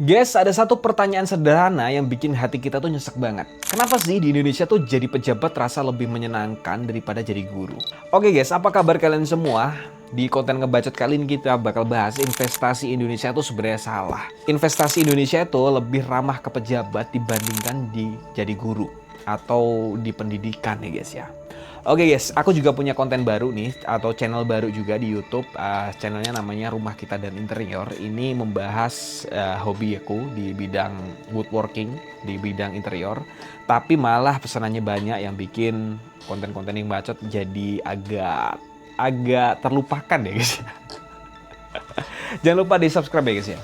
Guys, ada satu pertanyaan sederhana yang bikin hati kita tuh nyesek banget. Kenapa sih di Indonesia tuh jadi pejabat terasa lebih menyenangkan daripada jadi guru? Oke guys, apa kabar kalian semua? Di konten ngebacot kali ini kita bakal bahas investasi Indonesia itu sebenarnya salah. Investasi Indonesia itu lebih ramah ke pejabat dibandingkan di jadi guru atau di pendidikan ya guys ya. Oke guys, aku juga punya konten baru nih atau channel baru juga di YouTube. Channelnya namanya Rumah Kita dan Interior. Ini membahas hobi aku di bidang woodworking, di bidang interior. Tapi malah pesanannya banyak yang bikin konten-konten yang bacot jadi agak terlupakan ya guys. Jangan lupa di subscribe ya guys ya.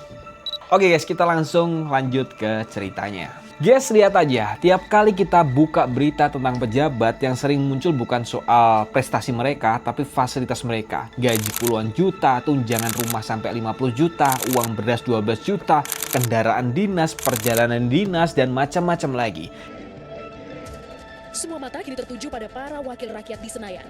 Oke guys, kita langsung lanjut ke ceritanya. Guys, lihat aja, tiap kali kita buka berita tentang pejabat yang sering muncul bukan soal prestasi mereka, tapi fasilitas mereka. Gaji puluhan juta, tunjangan rumah sampai 50 juta, uang beras 12 juta, kendaraan dinas, perjalanan dinas, dan macam-macam lagi. Semua mata kini tertuju pada para wakil rakyat di Senayan.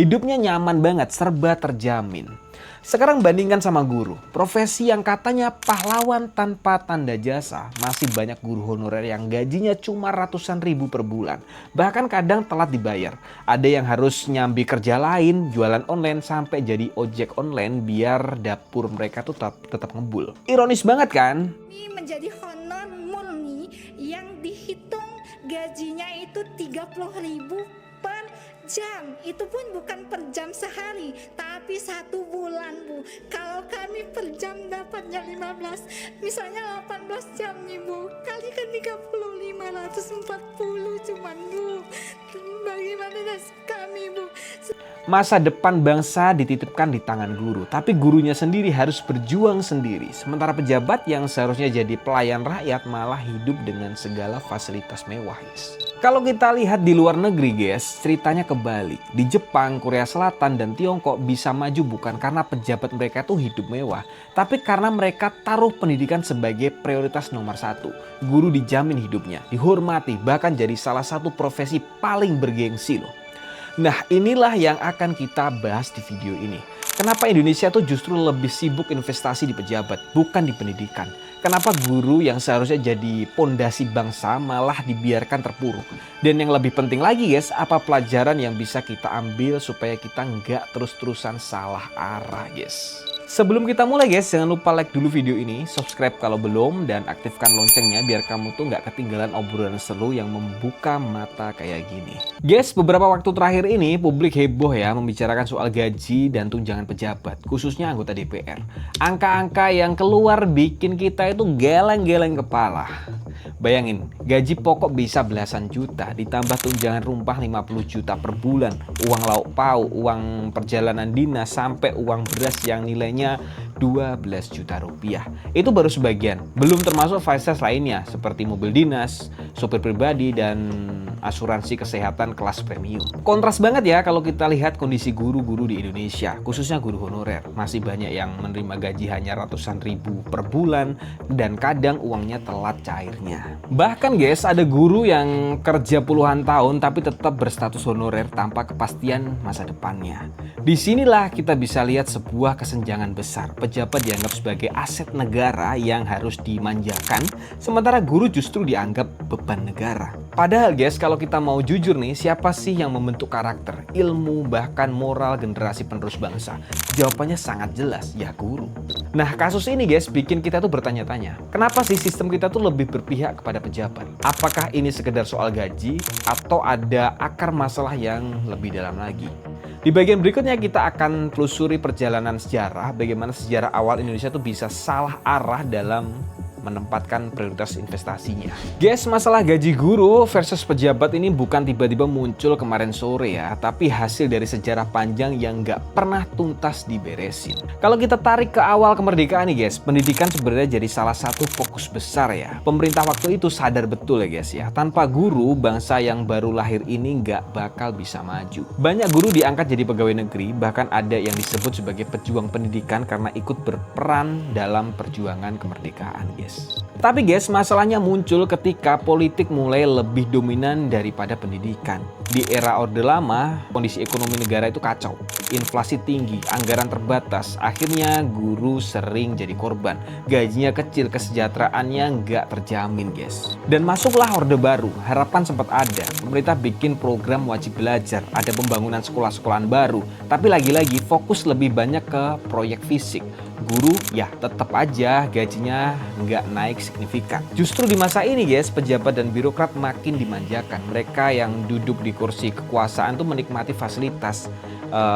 Hidupnya nyaman banget, serba terjamin. Sekarang bandingkan sama guru, profesi yang katanya pahlawan tanpa tanda jasa. Masih banyak guru honorer yang gajinya cuma ratusan ribu per bulan. Bahkan kadang telat dibayar. Ada yang harus nyambi kerja lain, jualan online sampai jadi ojek online biar dapur mereka tuh tetap ngebul. Ironis banget kan? Ini menjadi honor murni yang dihitung gajinya itu 30.000 per jam. Itu pun bukan per jam sehari, tapi 1 bulan, Bu. Kalau kami per jam dapatnya 15, misalnya 18 jam nih, Bu. Kalikan 30, 540 cuman, Bu. Bagaimana nasib kami, Bu? Masa depan bangsa dititipkan di tangan guru, tapi gurunya sendiri harus berjuang sendiri. Sementara pejabat yang seharusnya jadi pelayan rakyat malah hidup dengan segala fasilitas mewah, guys. Kalau kita lihat di luar negeri, guys, ceritanya kebalik. Di Jepang, Korea Selatan, dan Tiongkok bisa maju bukan karena pejabat mereka tuh hidup mewah, tapi karena mereka taruh pendidikan sebagai prioritas nomor 1. Guru dijamin hidupnya, dihormati, bahkan jadi salah satu profesi paling bergengsi loh. Nah, inilah yang akan kita bahas di video ini. Kenapa Indonesia tuh justru lebih sibuk investasi di pejabat, bukan di pendidikan? Kenapa guru yang seharusnya jadi pondasi bangsa malah dibiarkan terpuruk? Dan yang lebih penting lagi guys, apa pelajaran yang bisa kita ambil supaya kita nggak terus-terusan salah arah guys? Sebelum kita mulai guys, jangan lupa like dulu video ini, subscribe kalau belum, dan aktifkan loncengnya biar kamu tuh nggak ketinggalan obrolan seru yang membuka mata kayak gini. Guys, beberapa waktu terakhir ini publik heboh ya membicarakan soal gaji dan tunjangan pejabat, khususnya anggota DPR. Angka-angka yang keluar bikin kita itu geleng-geleng kepala. Bayangin, gaji pokok bisa belasan juta, ditambah tunjangan rumpah 50 juta per bulan, uang lauk pauk, uang perjalanan dinas, sampai uang beras yang nilainya 12 juta rupiah. Itu baru sebagian, belum termasuk fasilitas lainnya seperti mobil dinas, sopir pribadi, dan asuransi kesehatan kelas premium. Kontras banget ya kalau kita lihat kondisi guru-guru di Indonesia, khususnya guru honorer. Masih banyak yang menerima gaji hanya ratusan ribu per bulan, dan kadang uangnya telat cairnya. Bahkan guys, ada guru yang kerja puluhan tahun tapi tetap berstatus honorer tanpa kepastian masa depannya. Disinilah kita bisa lihat sebuah kesenjangan besar. Pejabat dianggap sebagai aset negara yang harus dimanjakan, sementara guru justru dianggap beban negara. Padahal guys, kalau kita mau jujur nih, siapa sih yang membentuk karakter, ilmu, bahkan moral generasi penerus bangsa? Jawabannya sangat jelas, ya guru. Nah, kasus ini guys bikin kita tuh bertanya-tanya, kenapa sih sistem kita tuh lebih berpihak kepada pejabat? Apakah ini sekedar soal gaji atau ada akar masalah yang lebih dalam lagi? Di bagian berikutnya kita akan telusuri perjalanan sejarah, bagaimana sejarah awal Indonesia tuh bisa salah arah dalam menempatkan prioritas investasinya. Guys, masalah gaji guru versus pejabat ini bukan tiba-tiba muncul kemarin sore ya, tapi hasil dari sejarah panjang yang nggak pernah tuntas diberesin. Kalau kita tarik ke awal kemerdekaan nih guys, pendidikan sebenarnya jadi salah satu fokus besar ya. Pemerintah waktu itu sadar betul ya guys ya, tanpa guru bangsa yang baru lahir ini nggak bakal bisa maju. Banyak guru diangkat jadi pegawai negeri, bahkan ada yang disebut sebagai pejuang pendidikan karena ikut berperan dalam perjuangan kemerdekaan guys. Tapi guys, masalahnya muncul ketika politik mulai lebih dominan daripada pendidikan. Di era Orde Lama, kondisi ekonomi negara itu kacau. inflasi tinggi, anggaran terbatas, akhirnya guru sering jadi korban. Gajinya kecil, kesejahteraannya nggak terjamin guys. Dan masuklah Orde Baru, harapan sempat ada. Pemerintah bikin program wajib belajar, ada pembangunan sekolah-sekolahan baru. Tapi lagi-lagi fokus lebih banyak ke proyek fisik. Guru ya tetap aja gajinya nggak naik signifikan. Justru di masa ini guys, pejabat dan birokrat makin dimanjakan. Mereka yang duduk di kursi kekuasaan tuh menikmati fasilitas,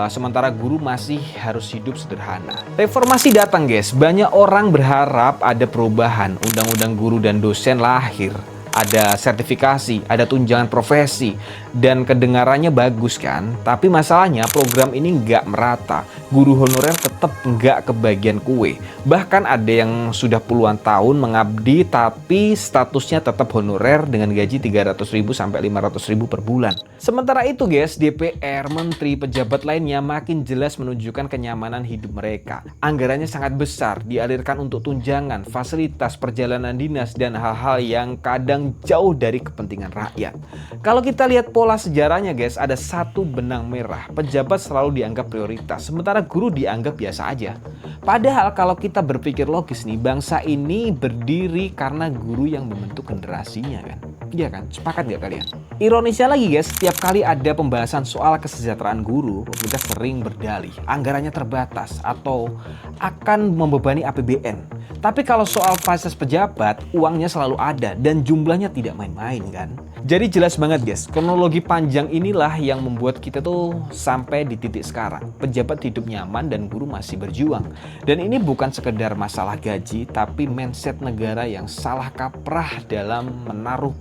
sementara guru masih harus hidup sederhana. Reformasi datang guys, banyak orang berharap ada perubahan. Undang-undang guru dan dosen lahir. Ada sertifikasi, ada tunjangan profesi, dan kedengarannya bagus kan? Tapi masalahnya program ini nggak merata. Guru honorer tetap nggak kebagian kue. Bahkan ada yang sudah puluhan tahun mengabdi tapi statusnya tetap honorer dengan gaji 300.000 sampai 500.000 per bulan. Sementara itu guys, DPR, menteri, pejabat lainnya makin jelas menunjukkan kenyamanan hidup mereka. Anggarannya sangat besar, dialirkan untuk tunjangan, fasilitas, perjalanan dinas, dan hal-hal yang kadang jauh dari kepentingan rakyat. Kalau kita lihat pola sejarahnya guys, ada satu benang merah. Pejabat selalu dianggap prioritas, sementara guru dianggap biasa aja. Padahal kalau kita berpikir logis nih, bangsa ini berdiri karena guru yang membentuk generasinya kan. Iya kan? Sepakat gak kalian? Ironisnya lagi guys, setiap kali ada pembahasan soal kesejahteraan guru, kita sering berdalih anggarannya terbatas atau akan membebani APBN. Tapi kalau soal fasilitas pejabat, uangnya selalu ada dan jumlahnya tidak main-main kan. Jadi jelas banget guys, kronologi panjang inilah yang membuat kita tuh sampai di titik sekarang. Pejabat hidup nyaman dan guru masih berjuang. Dan ini bukan sekedar masalah gaji, tapi mindset negara yang salah kaprah dalam menaruh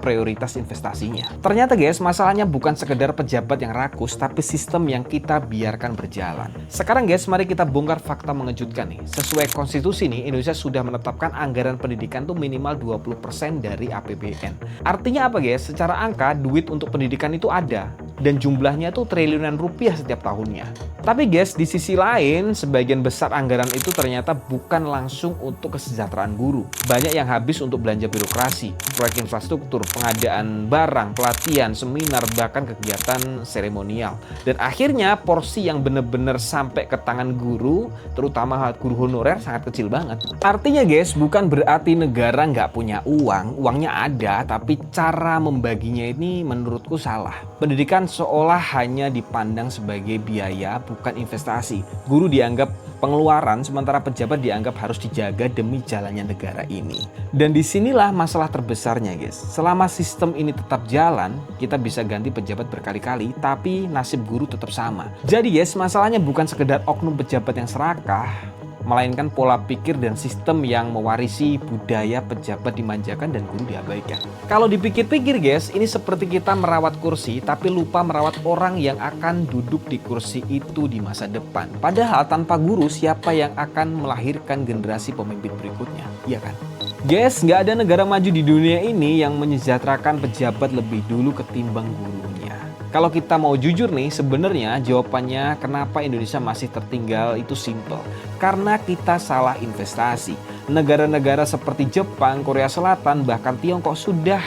prioritas investasinya. Ternyata guys, masalahnya bukan sekedar pejabat yang rakus, tapi sistem yang kita biarkan berjalan. Sekarang guys, mari kita bongkar fakta mengejutkan nih. Sesuai konstitusi nih, Indonesia sudah menetapkan anggaran pendidikan tuh minimal 20% dari APBN. Artinya apa guys? Secara angka, duit untuk pendidikan itu ada. Dan jumlahnya tuh triliunan rupiah setiap tahunnya. Tapi guys, di sisi lain, sebagian besar anggaran itu ternyata bukan langsung untuk kesejahteraan guru. Banyak yang habis untuk belanja birokrasi, proyek infrastruktur, pengadaan barang, pelatihan, seminar, bahkan kegiatan seremonial. Dan akhirnya porsi yang benar-benar sampai ke tangan guru, terutama guru honorer, sangat kecil banget. Artinya guys, bukan berarti negara nggak punya uang, uangnya ada, tapi cara membaginya ini menurutku salah. Pendidikan seolah hanya dipandang sebagai biaya, bukan investasi. Guru dianggap pengeluaran, sementara pejabat dianggap harus dijaga demi jalannya negara ini. Dan disinilah masalah terbesarnya guys. Selama sistem ini tetap jalan, kita bisa ganti pejabat berkali-kali, tapi nasib guru tetap sama. Jadi guys, masalahnya bukan sekedar oknum pejabat yang serakah, melainkan pola pikir dan sistem yang mewarisi budaya pejabat dimanjakan dan guru diabaikan. Kalau dipikir-pikir guys, ini seperti kita merawat kursi tapi lupa merawat orang yang akan duduk di kursi itu di masa depan. Padahal tanpa guru, siapa yang akan melahirkan generasi pemimpin berikutnya? Iya kan? Guys, nggak ada negara maju di dunia ini yang menyejahterakan pejabat lebih dulu ketimbang gurunya. Kalau kita mau jujur nih, sebenarnya jawabannya kenapa Indonesia masih tertinggal itu simple. Karena kita salah investasi. Negara-negara seperti Jepang, Korea Selatan, bahkan Tiongkok sudah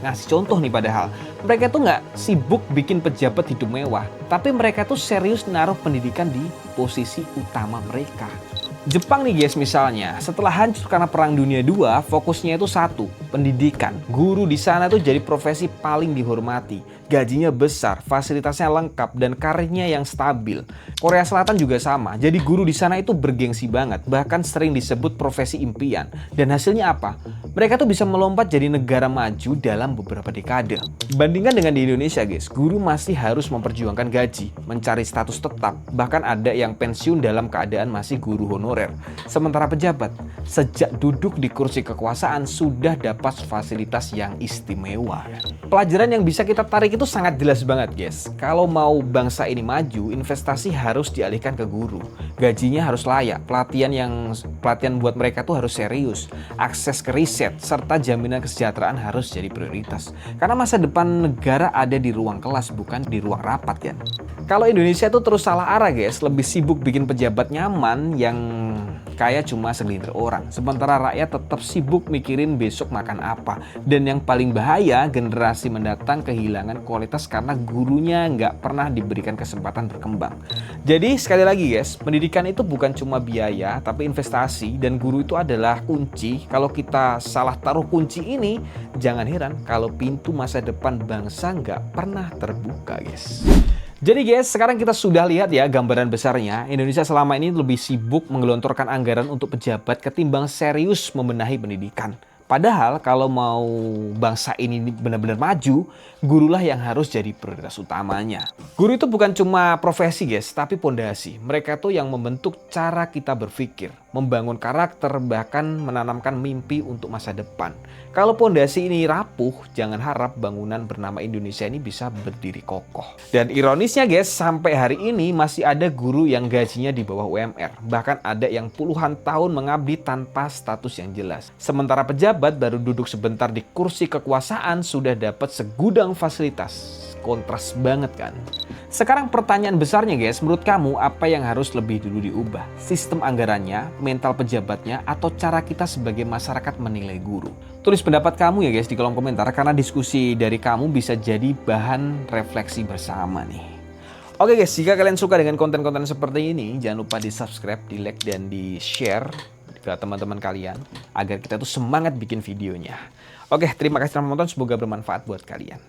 ngasih contoh nih padahal. Mereka tuh nggak sibuk bikin pejabat hidup mewah. Tapi mereka tuh serius naruh pendidikan di posisi utama mereka. Jepang nih guys misalnya, setelah hancur karena Perang Dunia II, fokusnya itu satu, pendidikan. Guru di sana tuh jadi profesi paling dihormati. Gajinya besar, fasilitasnya lengkap, dan karirnya yang stabil. Korea Selatan juga sama, jadi guru di sana itu bergengsi banget, bahkan sering disebut profesi impian. Dan hasilnya apa? Mereka tuh bisa melompat jadi negara maju dalam beberapa dekade. Bandingkan dengan di Indonesia guys, guru masih harus memperjuangkan gaji, mencari status tetap, bahkan ada yang pensiun dalam keadaan masih guru honorer. Sementara pejabat, sejak duduk di kursi kekuasaan sudah dapat fasilitas yang istimewa. Pelajaran yang bisa kita tarik itu sangat jelas banget guys. Kalau mau bangsa ini maju, investasi harus dialihkan ke guru. Gajinya harus layak, pelatihan buat mereka tuh harus serius, akses ke riset, serta jaminan kesejahteraan harus jadi prioritas. Karena masa depan negara ada di ruang kelas, bukan di ruang rapat kan. Kalau Indonesia tuh terus salah arah guys, lebih sibuk bikin pejabat nyaman yang kaya cuma segelintir orang, sementara rakyat tetap sibuk mikirin besok makan apa. Dan yang paling bahaya, generasi mendatang kehilangan kualitas karena gurunya nggak pernah diberikan kesempatan berkembang. Jadi sekali lagi guys, pendidikan itu bukan cuma biaya, tapi investasi, dan guru itu adalah kunci. Kalau kita salah taruh kunci ini, jangan heran kalau pintu masa depan bangsa nggak pernah terbuka guys. Jadi guys, sekarang kita sudah lihat ya gambaran besarnya. Indonesia selama ini lebih sibuk menggelontorkan anggaran untuk pejabat ketimbang serius membenahi pendidikan. Padahal kalau mau bangsa ini benar-benar maju, gurulah yang harus jadi prioritas utamanya. Guru itu bukan cuma profesi guys, tapi pondasi. Mereka tuh yang membentuk cara kita berpikir, membangun karakter, bahkan menanamkan mimpi untuk masa depan. Kalau pondasi ini rapuh, jangan harap bangunan bernama Indonesia ini bisa berdiri kokoh. Dan ironisnya guys, sampai hari ini masih ada guru yang gajinya di bawah UMR. Bahkan ada yang puluhan tahun mengabdi tanpa status yang jelas. Sementara pejabat baru duduk sebentar di kursi kekuasaan sudah dapat segudang fasilitas. Kontras banget kan? Sekarang pertanyaan besarnya guys, menurut kamu apa yang harus lebih dulu diubah? Sistem anggarannya, mental pejabatnya, atau cara kita sebagai masyarakat menilai guru? Tulis pendapat kamu ya guys di kolom komentar, karena diskusi dari kamu bisa jadi bahan refleksi bersama nih. Oke guys, jika kalian suka dengan konten-konten seperti ini, jangan lupa di subscribe, di like, dan di share ke teman-teman kalian agar kita tuh semangat bikin videonya. Oke, terima kasih telah menonton, semoga bermanfaat buat kalian.